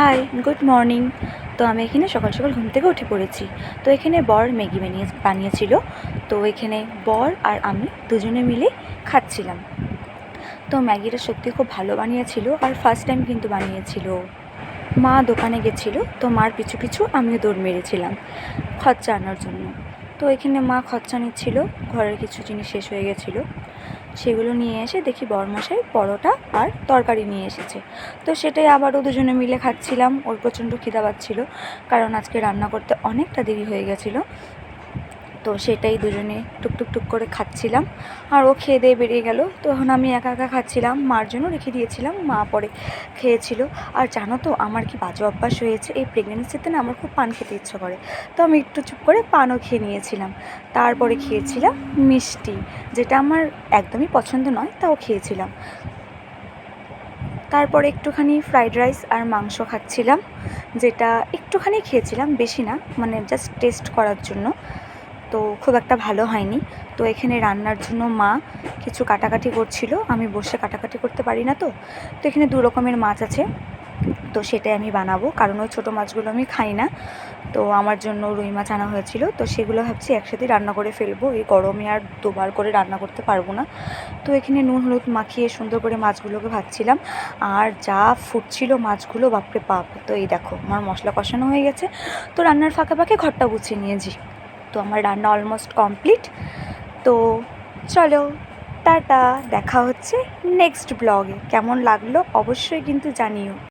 High, good morning. তো আমি এখানে সকাল সকাল ঘুম থেকে উঠে পড়েছি। তো এখানে বর ম্যাগি বানিয়েছিল। তো এখানে বর আর আমি দুজনে মিলে খাচ্ছিলাম। তো ম্যাগিটা সত্যি খুব ভালো বানিয়েছিল, আর ফার্স্ট টাইম কিন্তু বানিয়েছিল। মা দোকানে গেছিলো, তো মার পিছু পিছু আমিও দৌড় মেরেছিলাম খরচা আনার জন্য। তো এখানে মা খরচা নিচ্ছিল, ঘরের কিছু জিনিস শেষ হয়ে গেছিলো, সেগুলো নিয়ে এসে দেখি বরমশাই পরোটা আর তরকারি নিয়ে এসেছে। তো সেটাই আবারও দুজনে মিলে খাচ্ছিলাম। ওর প্রচণ্ড খিদা পাচ্ছিলো, কারণ আজকে রান্না করতে অনেকটা দেরি হয়ে গেছিলো। তো সেটাই দুজনে টুকটুক টুক করে খাচ্ছিলাম, আর ও খেয়ে দিয়ে বেরিয়ে গেল। তো এখন আমি একা একা খাচ্ছিলাম, মার জন্য রেখে দিয়েছিলাম, মা পরে খেয়েছিল। আর জানো তো আমার কি বাজে অভ্যাস হয়েছে, এই প্রেগনেন্সিতে না আমার খুব পান খেতে ইচ্ছে করে। তো আমি একটু চুপ করে পানও খেয়ে নিয়েছিলাম। তারপরে খেয়েছিলাম মিষ্টি, যেটা আমার একদমই পছন্দ নয়, তাও খেয়েছিলাম। তারপরে একটুখানি ফ্রাইড রাইস আর মাংস খাচ্ছিলাম, যেটা একটুখানি খেয়েছিলাম, বেশি না, মানে জাস্ট টেস্ট করার জন্য। তো খুব একটা ভালো হয়নি। তো এখানে রান্নার জন্য মা কিছু কাটাকাটি করছিল, আমি বসে কাটাকাটি করতে পারি না। তো তো এখানে দু রকমের মাছ আছে, তো সেটাই আমি বানাবো, কারণ ওই ছোটো মাছগুলো আমি খাই না। তো আমার জন্য রুই মাছ আনা হয়েছিল, তো সেগুলো ভাবছি একসাথেই রান্না করে ফেলবো। এই গরমে আর দুবার করে রান্না করতে পারবো না। তো এখানে নুন হলুদ মাখিয়ে সুন্দর করে মাছগুলোকে ভাজছিলাম, আর যা ফুটছিল মাছগুলো, বাপরে বাপ। তো এই দেখো আমার মশলা কষানো হয়ে গেছে। তো রান্নার ফাঁকে ফাঁকে ঘরটা গুছিয়ে নিয়েছি। তো আমার রান্না অলমোস্ট কমপ্লিট। তো চলো, টাটা, দেখা হচ্ছে নেক্সট ব্লগে। কেমন লাগলো অবশ্যই কিন্তু জানিও।